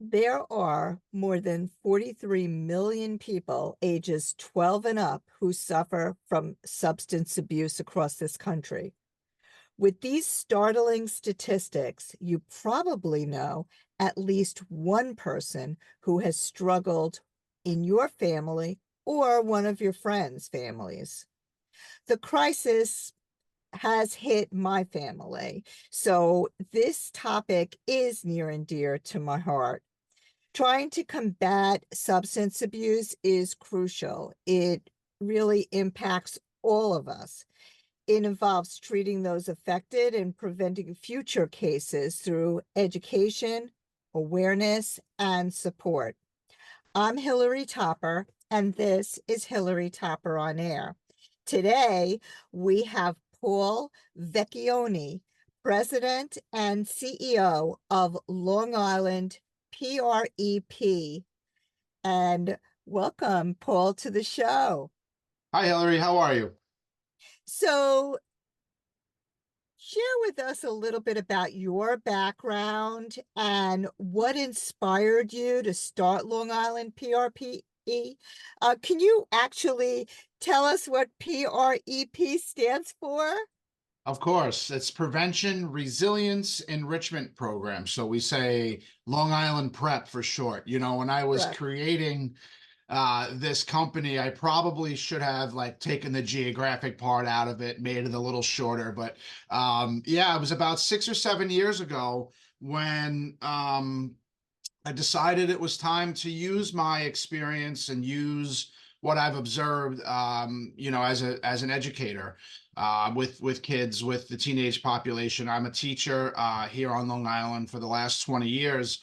There are more than 43 million people ages 12 and up who suffer from substance abuse across this country. With these startling statistics, you probably know at least one person who has struggled in your family or one of your friends' families. The crisis has hit my family, so this topic is near and dear to my heart. Trying to combat substance abuse is crucial. It really impacts all of us. It involves treating those affected and preventing future cases through education, awareness, and support. I'm Hillary Topper, and this is Hillary Topper on Air. Today, we have Paul Vecchione, President and CEO of Long Island P.R.E.P. And welcome, Paul, to the show. Hi, Hillary. How are you? So, share with us a little bit about your background and what inspired you to start Long Island PRPE. Can you actually tell us what PREP stands for? Of course, it's Prevention Resilience Enrichment Program. So we say Long Island Prep for short. When I was Correct. creating this company, I probably should have like taken the geographic part out of it, made it a little shorter. But yeah, it was about 6 or 7 years ago when I decided it was time to use my experience and use what I've observed, as an educator with kids, with the teenage population. I'm a teacher here on Long Island for the last 20 years.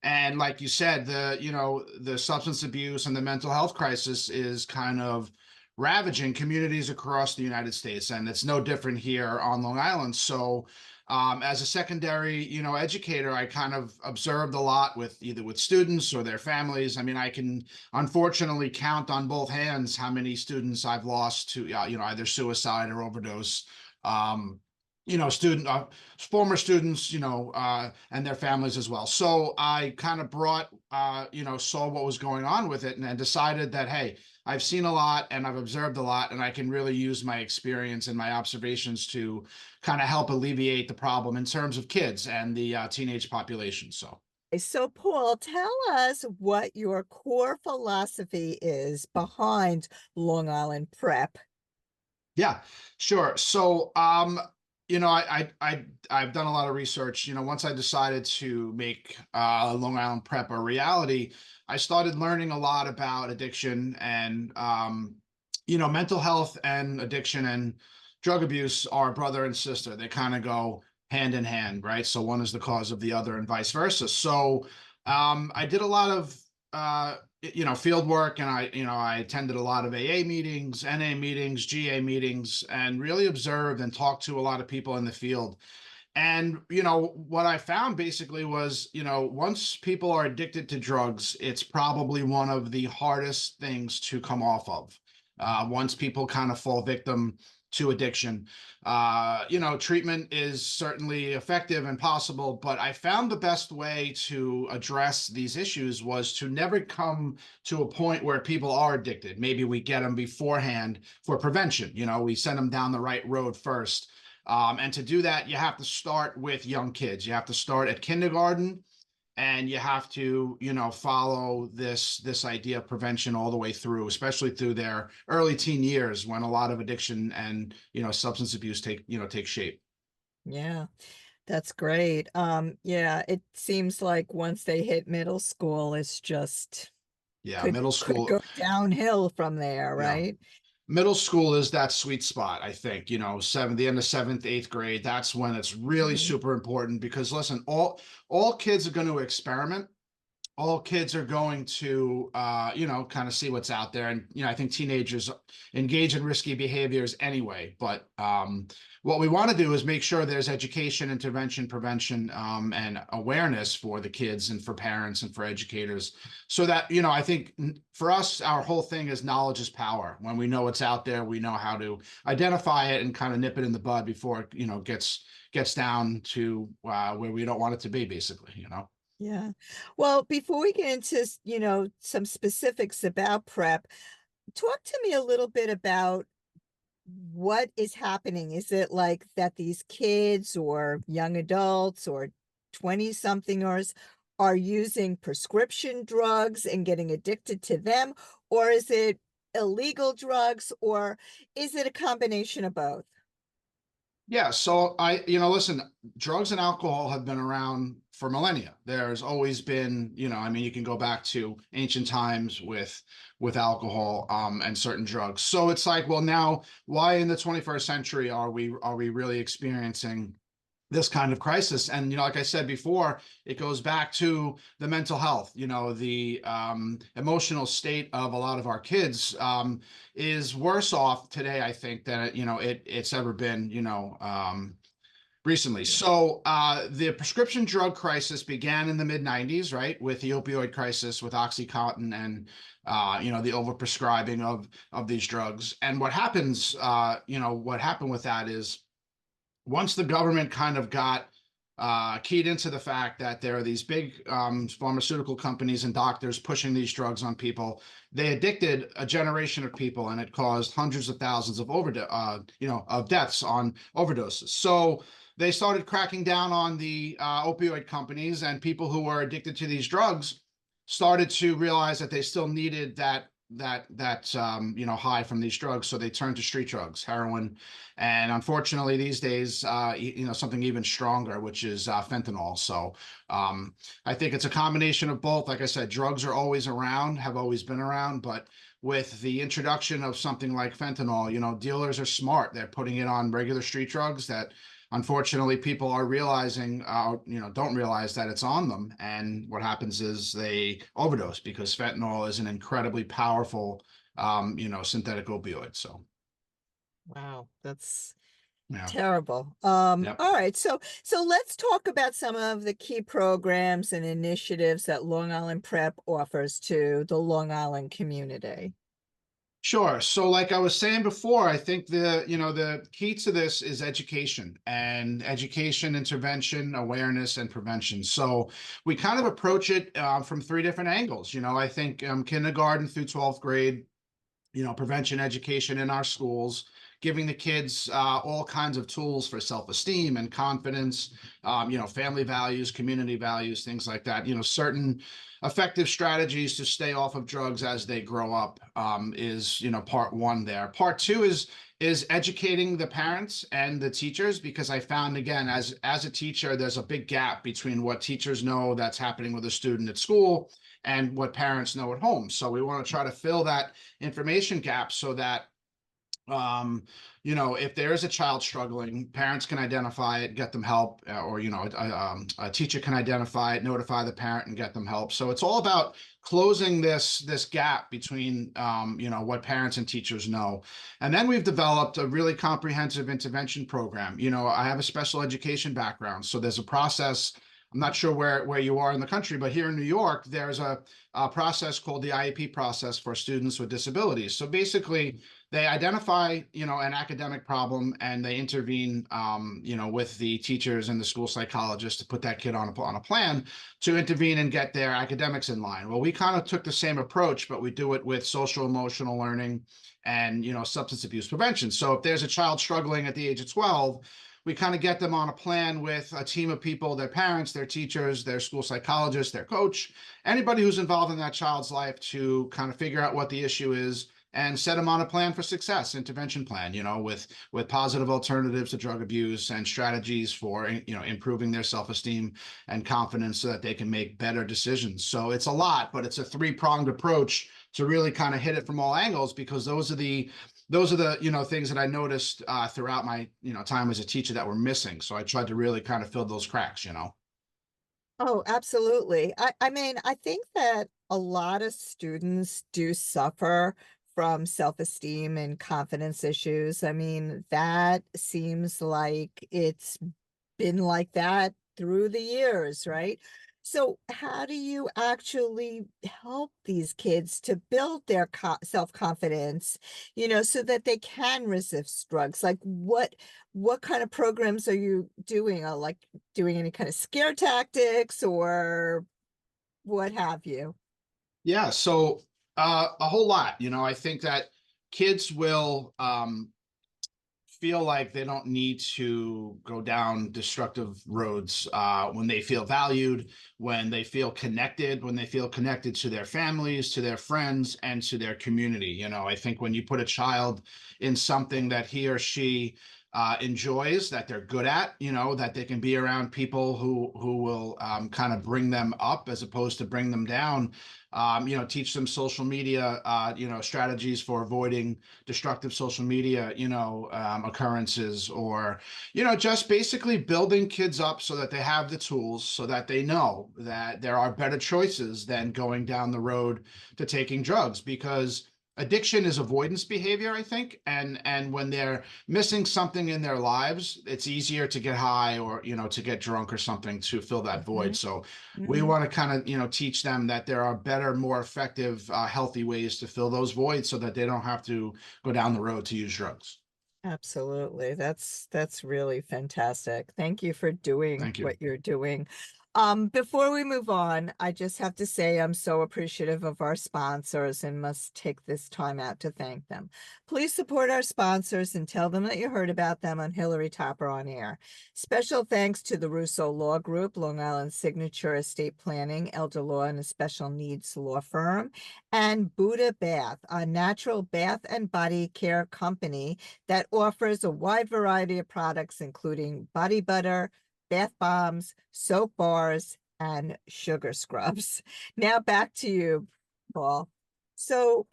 And like you said, the substance abuse and the mental health crisis is kind of ravaging communities across the United States, and it's no different here on Long Island. So, as a secondary, educator, I kind of observed a lot with either with students or their families. I mean, I can unfortunately count on both hands how many students I've lost to, either suicide or overdose. Um, Student former students, and their families as well. So I kind of saw what was going on with it and decided that, hey, I've seen a lot and I've observed a lot, and I can really use my experience and my observations to kind of help alleviate the problem in terms of kids and the teenage population. So, Paul, tell us what your core philosophy is behind Long Island Prep. Yeah, sure. So, I've done a lot of research. Once I decided to make Long Island Prep a reality, I started learning a lot about addiction and mental health and addiction and drug abuse are brother and sister. They kind of go hand in hand, right? So one is the cause of the other and vice versa. So I did a lot of field work, and I attended a lot of AA meetings, NA meetings, GA meetings, and really observed and talked to a lot of people in the field. And what I found basically was, once people are addicted to drugs, it's probably one of the hardest things to come off of. Once people kind of fall victim to addiction, treatment is certainly effective and possible, but I found the best way to address these issues was to never come to a point where people are addicted. Maybe we get them beforehand for prevention. We send them down the right road first. And to do that, you have to start with young kids. You have to start at kindergarten, and you have to, follow this idea of prevention all the way through, especially through their early teen years when a lot of addiction and substance abuse take shape. Yeah, that's great. Yeah, it seems like once they hit middle school, it's just Yeah, could middle could school. go downhill from there, Yeah, right? middle school is that sweet spot, I think. The end of seventh, eighth grade. That's when it's really Mhm. super important because listen, all kids are going to experiment. All kids are going to kind of see what's out there, and I think teenagers engage in risky behaviors anyway. But what we want to do is make sure there's education, intervention, prevention, and awareness for the kids and for parents and for educators, so that I think for us, our whole thing is knowledge is power. When we know what's out there, we know how to identify it and kind of nip it in the bud before it gets down to where we don't want it to be, basically. Yeah. Well, before we get into, some specifics about PrEP, talk to me a little bit about what is happening. Is it like that these kids or young adults or 20 somethingers are using prescription drugs and getting addicted to them? Or is it illegal drugs? Or is it a combination of both? Yeah, so listen, drugs and alcohol have been around for millennia. There's always been, I mean, you can go back to ancient times with alcohol and certain drugs. So it's like, well, now why in the 21st century are we really experiencing this kind of crisis? And like I said before, it goes back to the mental health. The emotional state of a lot of our kids is worse off today, I think, than it's ever been. Recently. So the prescription drug crisis began in the mid 90s, right, with the opioid crisis, with OxyContin and the overprescribing of these drugs. And what happened with that is once the government kind of got keyed into the fact that there are these big pharmaceutical companies and doctors pushing these drugs on people, they addicted a generation of people, and it caused hundreds of thousands of of deaths on overdoses. So they started cracking down on the opioid companies, and people who were addicted to these drugs started to realize that they still needed that high from these drugs, so they turned to street drugs, heroin, and unfortunately these days something even stronger, which is fentanyl. So I think it's a combination of both. Like I said, drugs are always around, have always been around, but with the introduction of something like fentanyl, dealers are smart. They're putting it on regular street drugs that unfortunately people are realizing don't realize that it's on them, and what happens is they overdose because fentanyl is an incredibly powerful synthetic opioid. So Wow, that's yeah. terrible. Yep. All right, so let's talk about some of the key programs and initiatives that Long Island Prep offers to the Long Island community. Sure. So, like I was saying before, I think the key to this is education, and education, intervention, awareness, and prevention. So we kind of approach it from three different angles. I think kindergarten through 12th grade, prevention education in our schools, giving the kids all kinds of tools for self-esteem and confidence, family values, community values, things like that. Certain effective strategies to stay off of drugs as they grow up is, part one there. Part two is educating the parents and the teachers, because I found, again, as a teacher, there's a big gap between what teachers know that's happening with a student at school and what parents know at home. So we want to try to fill that information gap so that if there is a child struggling, parents can identify it, get them help, or a teacher can identify it, notify the parent, and get them help. So it's all about closing this gap between what parents and teachers know. And then we've developed a really comprehensive intervention program. I have a special education background, so there's a process. I'm not sure where you are in the country, but here in New York, there's a process called the IEP process for students with disabilities. So basically, they identify an academic problem, and they intervene with the teachers and the school psychologist to put that kid on a plan to intervene and get their academics in line. Well, we kind of took the same approach, but we do it with social emotional learning and substance abuse prevention. So if there's a child struggling at the age of 12, we kind of get them on a plan with a team of people, their parents, their teachers, their school psychologist, their coach, anybody who's involved in that child's life, to kind of figure out what the issue is and set them on a plan for success, intervention plan, with positive alternatives to drug abuse and strategies for improving their self-esteem and confidence so that they can make better decisions. So it's a lot, but it's a three-pronged approach to really kind of hit it from all angles, because those are the things that I noticed throughout my time as a teacher that were missing. So I tried to really kind of fill those cracks. Oh, absolutely. I mean, I think that a lot of students do suffer from self-esteem and confidence issues. I mean, that seems like it's been like that through the years, right? So how do you actually help these kids to build their self-confidence, so that they can resist drugs? Like what kind of programs are you doing? Like doing any kind of scare tactics or what have you? Yeah, so a whole lot. I think that kids will feel like they don't need to go down destructive roads when they feel valued, when they feel connected to their families, to their friends, and to their community. I think when you put a child in something that he or she enjoys, that they're good at, that they can be around people who will kind of bring them up as opposed to bring them down. Teach them social media, strategies for avoiding destructive social media, occurrences, or, just basically building kids up so that they have the tools, so that they know that there are better choices than going down the road to taking drugs, because addiction is avoidance behavior, I think. And when they're missing something in their lives, it's easier to get high or, to get drunk or something to fill that void. Mhm, So we mhm. want to kind of, teach them that there are better, more effective, healthy ways to fill those voids so that they don't have to go down the road to use drugs. Absolutely. That's really fantastic. Thank you for doing Thank you. what you're doing. Before we move on, I just have to say I'm so appreciative of our sponsors and must take this time out to thank them. Please support our sponsors and tell them that you heard about them on Hillary Topper on Air. Special thanks to the Russo Law Group, Long Island Signature Estate Planning, Elder Law, and a Special Needs Law Firm, and Buddha Bath, a natural bath and body care company that offers a wide variety of products, including body butter, bath bombs, soap bars, and sugar scrubs. Now back to you, Paul. So,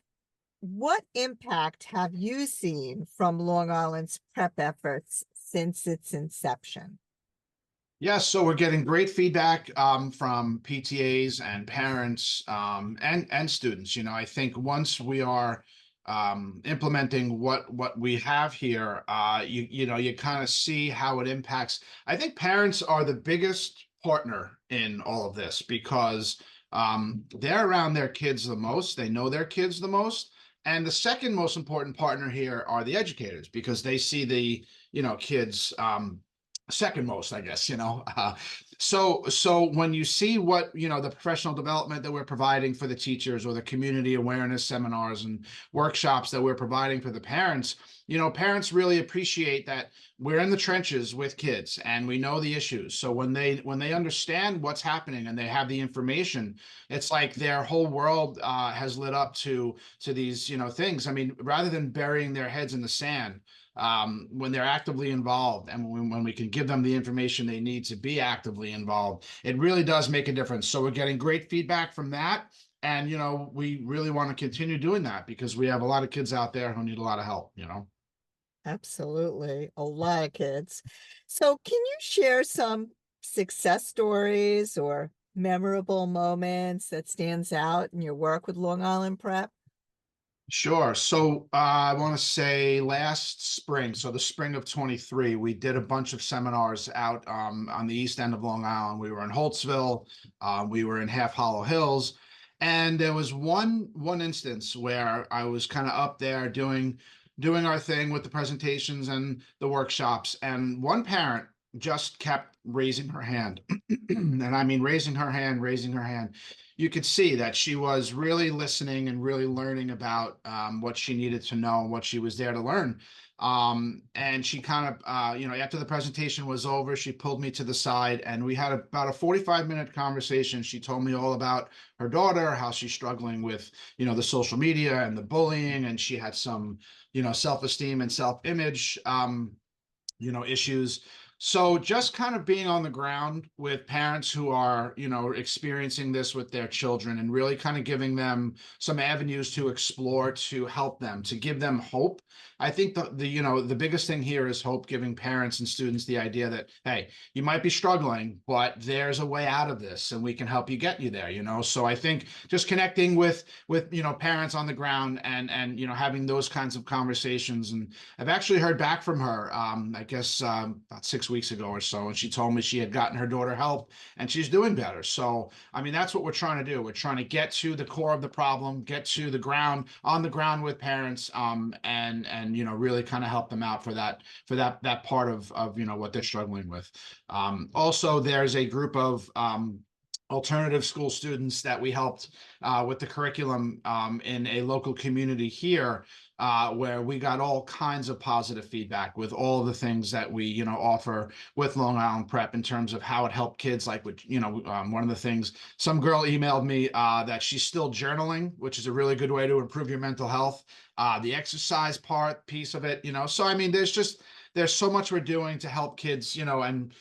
what impact have you seen from Long Island's PrEP efforts since its inception? Yes, so we're getting great feedback from PTAs and parents and students. I think once we are implementing what we have here, you kind of see how it impacts. I think parents are the biggest partner in all of this because they're around their kids the most. They know their kids the most. And the second most important partner here are the educators because they see the kids second most, I guess. So when you see what the professional development that we're providing for the teachers, or the community awareness seminars and workshops that we're providing for the parents, parents really appreciate that we're in the trenches with kids and we know the issues. So when they understand what's happening and they have the information, it's like their whole world has lit up to these things. I mean, rather than burying their heads in the sand, when they're actively involved, and when we can give them the information they need to be actively involved, it really does make a difference. So we're getting great feedback from that. And, we really want to continue doing that because we have a lot of kids out there who need a lot of help. Absolutely. A lot of kids. So, can you share some success stories or memorable moments that stands out in your work with Long Island Prep? Sure. So I want to say last spring, so the spring of 23, we did a bunch of seminars out on the east end of Long Island. We were in Holtzville, we were in Half Hollow Hills, and there was one instance where I was kind of up there doing our thing with the presentations and the workshops, and one parent just kept raising her hand, and I mean raising her hand, raising her hand. You could see that she was really listening and really learning about what she needed to know and what she was there to learn. And she kind of, after the presentation was over, she pulled me to the side and we had about a 45-minute conversation. She told me all about her daughter, how she's struggling with, the social media and the bullying, and she had some, self-esteem and self-image issues. So just kind of being on the ground with parents who are, experiencing this with their children and really kind of giving them some avenues to explore, to help them, to give them hope. I think the biggest thing here is hope, giving parents and students the idea that, hey, you might be struggling, but there's a way out of this and we can help you get you there. So I think just connecting with parents on the ground and having those kinds of conversations. And I've actually heard back from her, I guess about 6 6 weeks ago or so, and she told me she had gotten her daughter help and she's doing better. So, I mean, that's what we're trying to do. We're trying to get to the core of the problem, get to the ground, on the ground with parents, and really kind of help them out for that part of what they're struggling with. Also, there's a group of alternative school students that we helped with the curriculum in a local community here, where we got all kinds of positive feedback with all the things that we, offer with Long Island Prep in terms of how it helped kids. Like, with, one of the things, some girl emailed me that she's still journaling, which is a really good way to improve your mental health. The exercise piece of it, So I mean, there's so much we're doing to help kids, and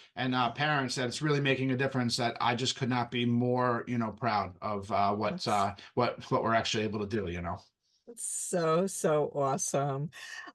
parents, that it's really making a difference, that I just could not be more, proud of That's what we're actually able to do. so, so awesome.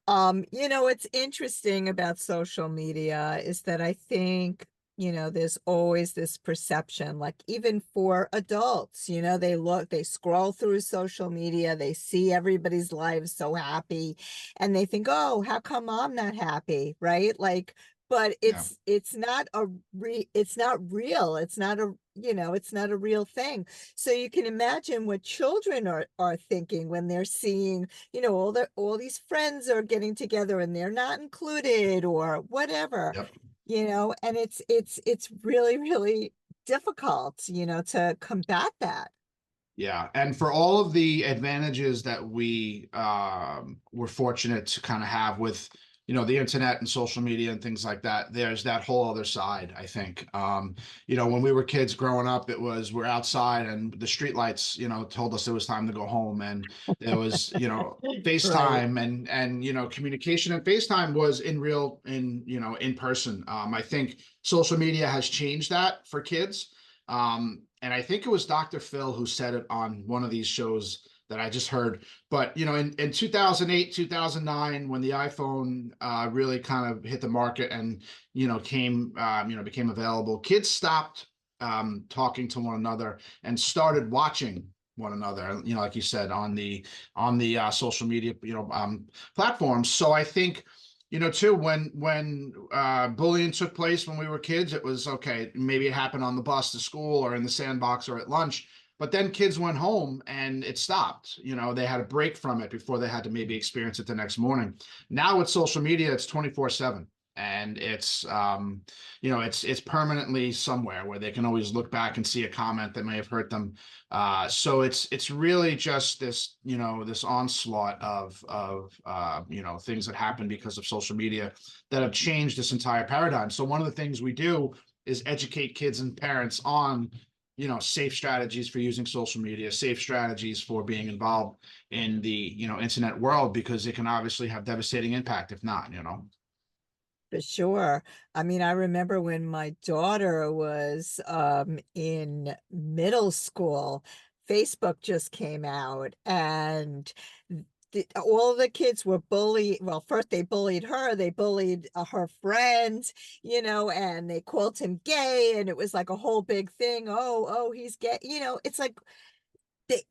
What's interesting about social media is that I think, there's always this perception, like even for adults, they scroll through social media, they see everybody's lives so happy, and they think, oh, how come I'm not happy, right? Like, but Yeah. it's not real. It's not a real thing. So you can imagine what children are thinking when they're seeing, all these friends are getting together and they're not included or whatever, Yep. and it's really, really difficult, to combat that. Yeah, and for all of the advantages that we were fortunate to kind of have with, the internet and social media and things like that, there's that whole other side, I think. When we were kids growing up, it was, we're outside and the street lights, told us it was time to go home, and there was, Right. FaceTime, and communication, and FaceTime was in person. I think social media has changed that for kids. And I think it was Dr. Phil who said it on one of these shows that I just heard. But in 2008, 2009, when the iPhone really kind of hit the market and became available, kids stopped talking to one another and started watching one another. Like you said, on the social media platforms. So I think, too, when bullying took place when we were kids, it was okay. Maybe it happened on the bus to school or in the sandbox or at lunch, but then kids went home and it stopped. They had a break from it before they had to maybe experience it the next morning. Now with social media, it's 24/7. And it's permanently somewhere where they can always look back and see a comment that may have hurt them. So it's really just this onslaught of things that happen because of social media that have changed this entire paradigm. So one of the things we do is educate kids and parents on safe strategies for using social media, safe strategies for being involved in the internet world, because it can obviously have devastating impact if not. For sure. I mean, I remember when my daughter was in middle school, Facebook just came out, and all the kids were bullied. Well, first they bullied her, they bullied her friends, and they called him gay, and it was like a whole big thing. Oh, he's gay. It's like, they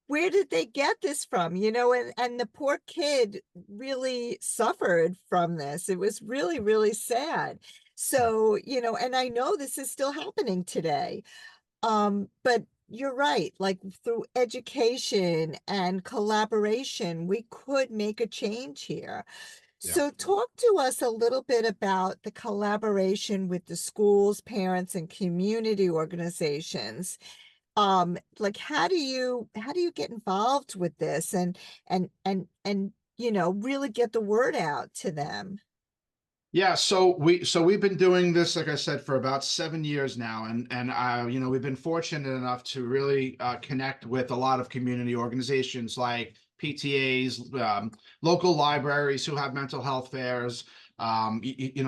where did they get this from, and the poor kid really suffered from this. It was really, really sad. So, and I know this is still happening today. But you're right, like through education and collaboration, we could make a change here. Yeah. So talk to us a little bit about the collaboration with the schools, parents, and community organizations. Like, how do you get involved with this, and really get the word out to them? Yeah, so we've been doing this, like I said, for about 7 years now, and we've been fortunate enough to really connect with a lot of community organizations like PTAs, local libraries who have mental health fairs,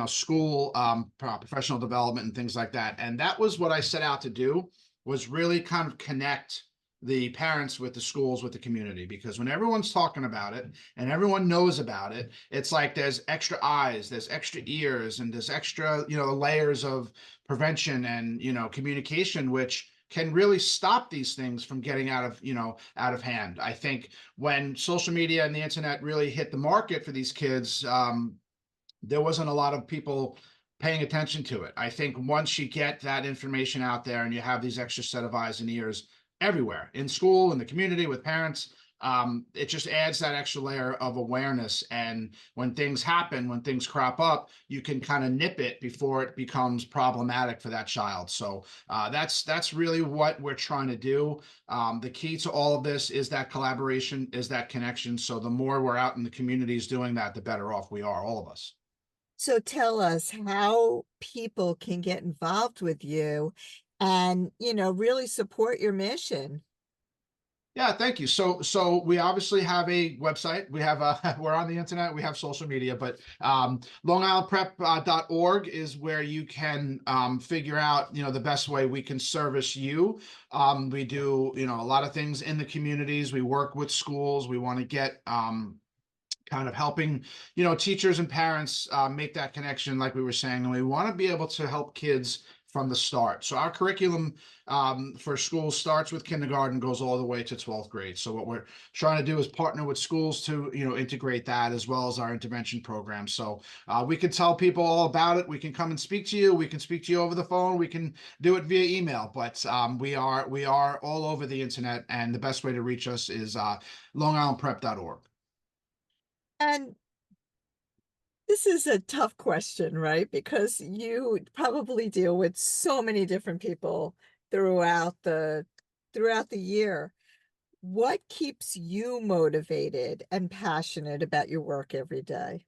school professional development and things like that. And that was what I set out to do, was really kind of connect the parents with the schools, with the community, because when everyone's talking about it and everyone knows about it, it's like there's extra eyes, there's extra ears, and there's extra, layers of prevention and, communication, which can really stop these things from getting out of hand. I think when social media and the internet really hit the market for these kids, there wasn't a lot of people paying attention to it. I think once you get that information out there and you have these extra set of eyes and ears everywhere in school, in the community, with parents, it just adds that extra layer of awareness. And when things happen, when things crop up, you can kind of nip it before it becomes problematic for that child. So that's really what we're trying to do. The key to all of this is that collaboration, is that connection. So the more we're out in the communities doing that, the better off we are, all of us. So tell us how people can get involved with you and, really support your mission. Yeah, thank you. So we obviously have a website. We have we're on the internet. We have social media, but longislandprep.org is where you can figure out, the best way we can service you. We do, a lot of things in the communities. We work with schools. We want to get kind of helping, teachers and parents make that connection, like we were saying, and we want to be able to help kids from the start. So our curriculum for schools starts with kindergarten, goes all the way to 12th grade. So what we're trying to do is partner with schools to, integrate that, as well as our intervention program. So we can tell people all about it. We can come and speak to you. We can speak to you over the phone. We can do it via email, but we are all over the internet, and the best way to reach us is longislandprep.org. And this is a tough question, right? Because you probably deal with so many different people throughout the year. What keeps you motivated and passionate about your work every day?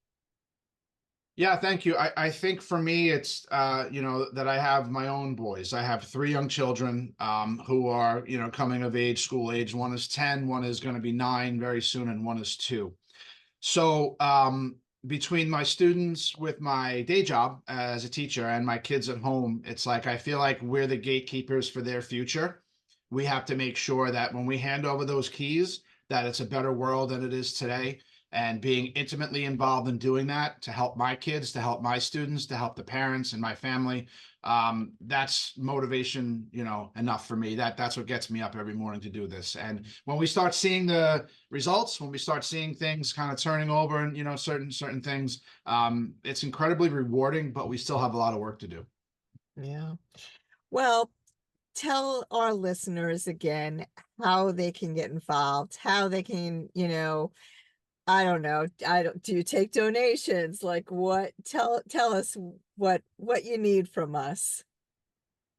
Yeah, thank you. I think for me, it's that I have my own boys. I have three young children who are, coming of age, school age. One is 10, one is going to be 9 very soon, and one is 2. So between my students with my day job as a teacher and my kids at home, it's like I feel like we're the gatekeepers for their future. We have to make sure that when we hand over those keys, that it's a better world than it is today. And being intimately involved in doing that to help my kids, to help my students, to help the parents and my family, that's motivation, enough for me. That's what gets me up every morning to do this. And when we start seeing the results, when we start seeing things kind of turning over, and certain things, it's incredibly rewarding, but we still have a lot of work to do. Yeah. Well, tell our listeners again how they can get involved, how they can, I don't know. I don't, do you take donations? Like what? Tell us what you need from us.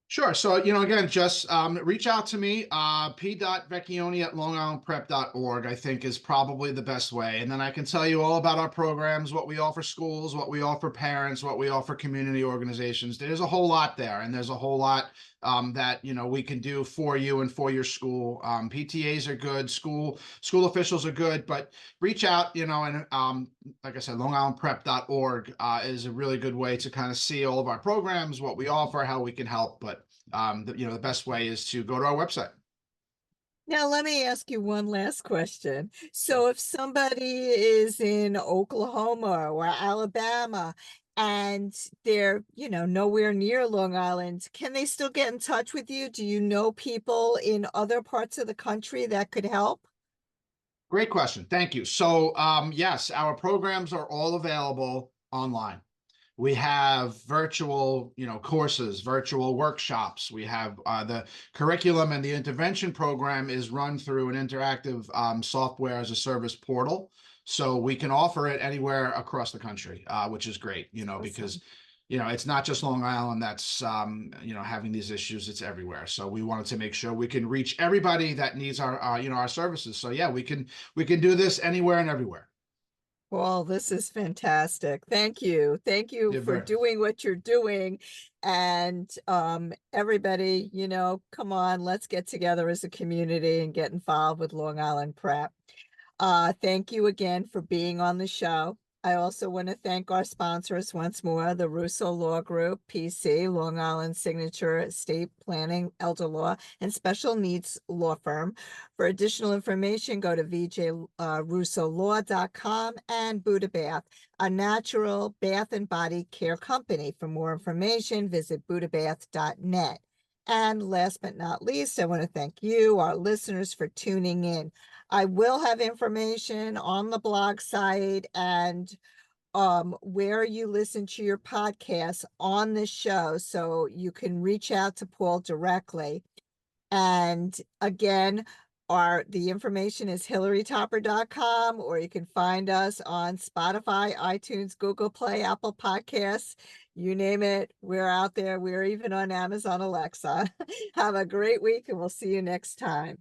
Sure. So, again, just reach out to me. P.Vecchione at longislandprep.org, I think, is probably the best way. And then I can tell you all about our programs, what we offer schools, what we offer parents, what we offer community organizations. There's a whole lot there, and there's a whole lot that, we can do for you and for your school. PTAs are good, school officials are good, but reach out, and like I said, longislandprep.org is a really good way to kind of see all of our programs, what we offer, how we can help. But the best way is to go to our website. Now, let me ask you one last question. Sure. So, if somebody is in Oklahoma or Alabama and they're, nowhere near Long Island, can they still get in touch with you? Do you know people in other parts of the country that could help? Great question. Thank you. So, yes, our programs are all available online. We have virtual, courses, virtual workshops. We have the curriculum, and the intervention program is run through an interactive software as a service portal. So we can offer it anywhere across the country, which is great, because, Awesome. it's not just Long Island that's, having these issues. It's everywhere. So we wanted to make sure we can reach everybody that needs our services. So yeah, we can do this anywhere and everywhere. Well, this is fantastic. Thank you. Thank you Yeah, for very. doing what you're doing. And everybody, come on, let's get together as a community and get involved with Long Island Prep. Thank you again for being on the show. I also want to thank our sponsors once more, the Russo Law Group, PC, Long Island Signature Estate Planning, Elder Law, and Special Needs Law Firm. For additional information, go to vjrussolaw.com, and Buddha Bath, a natural bath and body care company. For more information, visit buddhabath.net. And last but not least, I want to thank you, our listeners, for tuning in. I will have information on the blog site and where you listen to your podcasts on this show, so you can reach out to Paul directly. And again, the information is hillarytopper.com, or you can find us on Spotify, iTunes, Google Play, Apple Podcasts, you name it. We're out there. We're even on Amazon Alexa. Have a great week, and we'll see you next time.